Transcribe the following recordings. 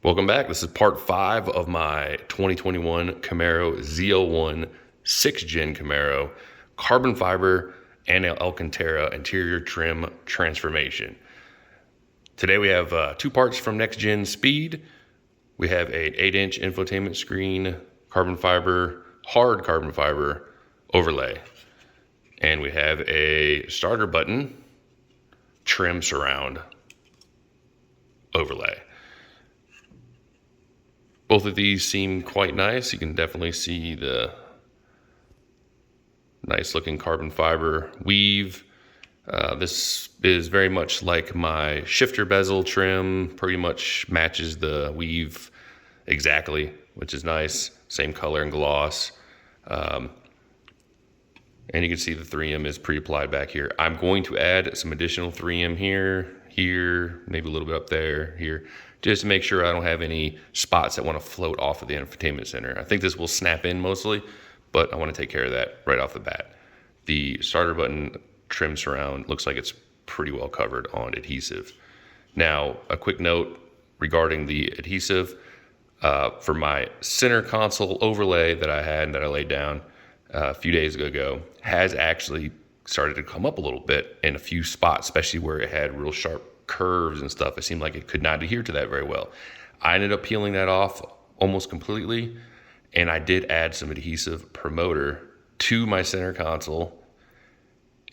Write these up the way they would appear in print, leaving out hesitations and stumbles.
Welcome back. This is part 5 of my 2021 Camaro ZL1 6th gen Camaro carbon fiber and Alcantara interior trim transformation. Today we have 2 parts from Next Gen Speed. We have an 8-inch infotainment screen, carbon fiber, hard carbon fiber overlay. And we have a starter button trim surround overlay. Both of these seem quite nice. You can definitely see the nice looking carbon fiber weave. This is very much like my shifter bezel trim, pretty much matches the weave exactly, which is nice. Same color and gloss. And you can see the 3M is pre-applied back here. I'm going to add some additional 3M here, maybe a little bit up there, here, just to make sure I don't have any spots that want to float off of the infotainment center. I think this will snap in mostly, but I want to take care of that right off the bat. The starter button trim surround looks like it's pretty well covered on adhesive. Now, a quick note regarding the adhesive. For my center console overlay that I had and that I laid down a few days ago, has actually started to come up a little bit in a few spots, especially where it had real sharp curves and stuff. It seemed like it could not adhere to that very well. I ended up peeling that off almost completely, and I did add some adhesive promoter to my center console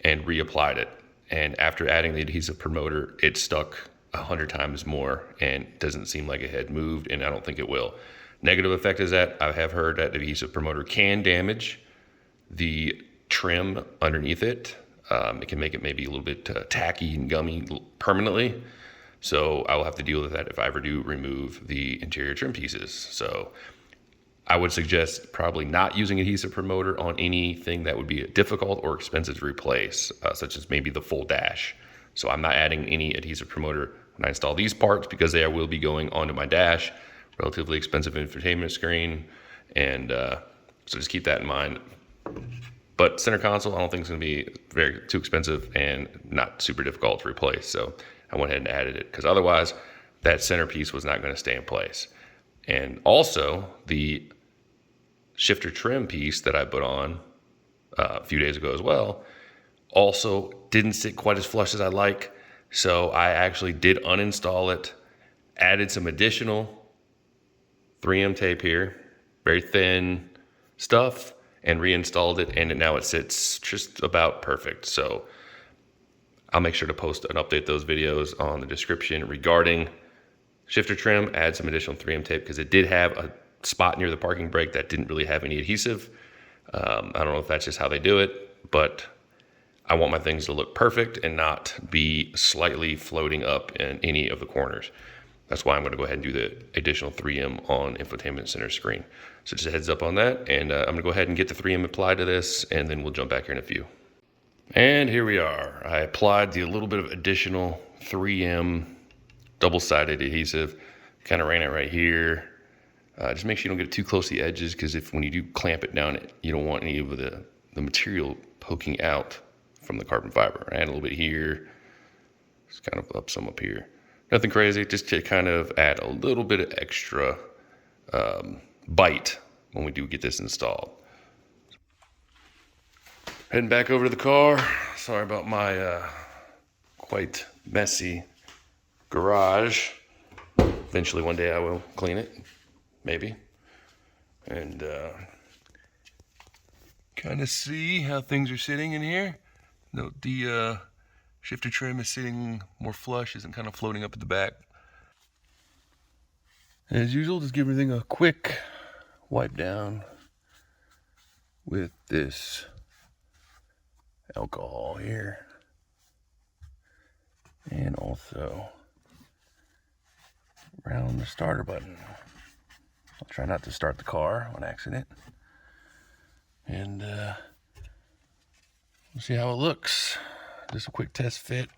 and reapplied it. And after adding the adhesive promoter, it stuck 100 times more and doesn't seem like it had moved, and I don't think it will. Negative effect is that I have heard that adhesive promoter can damage the trim underneath it. It can make it maybe a little bit tacky and gummy permanently. So I will have to deal with that if I ever do remove the interior trim pieces. So I would suggest probably not using adhesive promoter on anything that would be difficult or expensive to replace, such as maybe the full dash. So I'm not adding any adhesive promoter when I install these parts because they will be going onto my dash, relatively expensive infotainment screen. And so just keep that in mind. But center console, I don't think it's going to be too expensive and not super difficult to replace. So I went ahead and added it because otherwise that centerpiece was not going to stay in place. And also the shifter trim piece that I put on a few days ago as well also didn't sit quite as flush as I like. So I actually did uninstall it, added some additional 3M tape here, very thin stuff, and reinstalled it, and now it sits just about perfect. So I'll make sure to post and update those videos on the description regarding shifter trim. Add some additional 3M tape because it did have a spot near the parking brake that didn't really have any adhesive. I don't know if that's just how they do it, but I want my things to look perfect and not be slightly floating up in any of the corners. That's why I'm going to go ahead and do the additional 3M on infotainment center screen. So just a heads up on that. And I'm going to go ahead and get the 3M applied to this, and then we'll jump back here in a few. And here we are. I applied the little bit of additional 3M double-sided adhesive. Kind of ran it right here. Just make sure you don't get it too close to the edges, because when you do clamp it down, you don't want any of the material poking out from the carbon fiber. I add a little bit here. Just kind of up some up here. Nothing crazy, just to kind of add a little bit of extra bite when we do get this installed. Heading back over to the car. Sorry about my quite messy garage. Eventually one day I will clean it, maybe. And kind of see how things are sitting in here. Note the shifter trim is sitting more flush, isn't kind of floating up at the back. As usual, just give everything a quick wipe down with this alcohol here. And also around the starter button. I'll try not to start the car on accident. And we'll see how it looks. Just a quick test fit.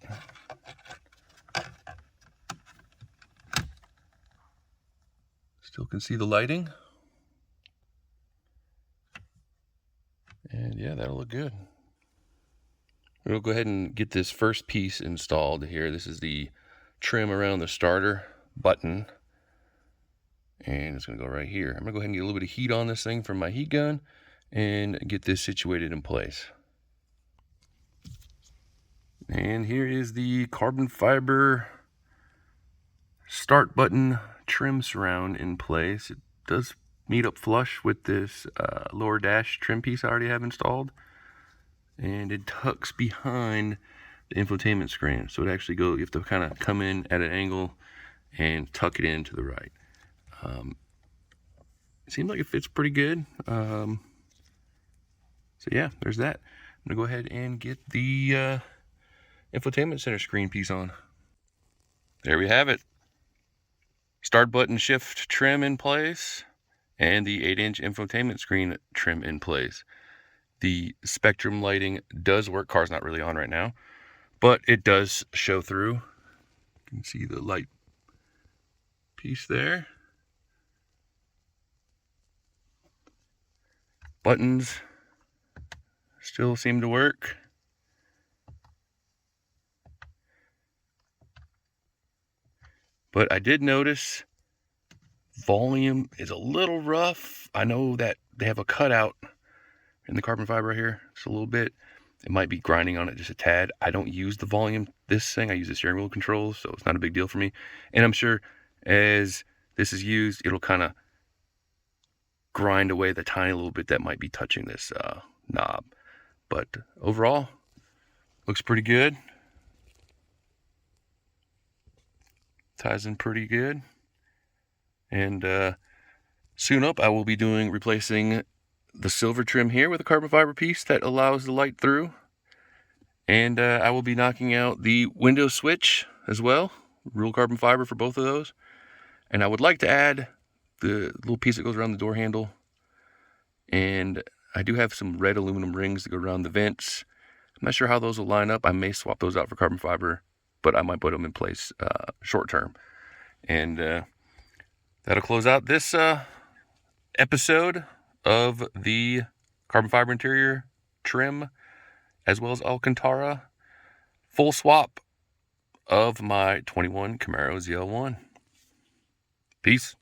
Still can see the lighting. And yeah, that'll look good. We'll go ahead and get this first piece installed here. This is the trim around the starter button. And it's gonna go right here. I'm gonna go ahead and get a little bit of heat on this thing from my heat gun and get this situated in place. And here is the carbon fiber start button trim surround in place. It does meet up flush with this lower dash trim piece I already have installed. And it tucks behind the infotainment screen. So it actually goes, you have to kind of come in at an angle and tuck it in to the right. It seems like it fits pretty good. So yeah, there's that. I'm gonna go ahead and get the infotainment center screen piece on. There we have it. Start button shift trim in place and the 8-inch infotainment screen trim in place. The spectrum lighting does work. Car's not really on right now, but it does show through. You can see the light piece there. Buttons still seem to work. But I did notice volume is a little rough. I know that they have a cutout in the carbon fiber right here. Just a little bit. It might be grinding on it just a tad. I don't use the volume, this thing. I use the steering wheel controls, so it's not a big deal for me. And I'm sure as this is used, it'll kind of grind away the tiny little bit that might be touching this knob. But overall, looks pretty good. Ties in pretty good. And soon up, I will be replacing the silver trim here with a carbon fiber piece that allows the light through. And I will be knocking out the window switch as well. Real carbon fiber for both of those. And I would like to add the little piece that goes around the door handle. And I do have some red aluminum rings that go around the vents. I'm not sure how those will line up. I may swap those out for carbon fiber, but I might put them in place short term. And that'll close out this episode of the carbon fiber interior trim, as well as Alcantara full swap of my 21 Camaro ZL1. Peace.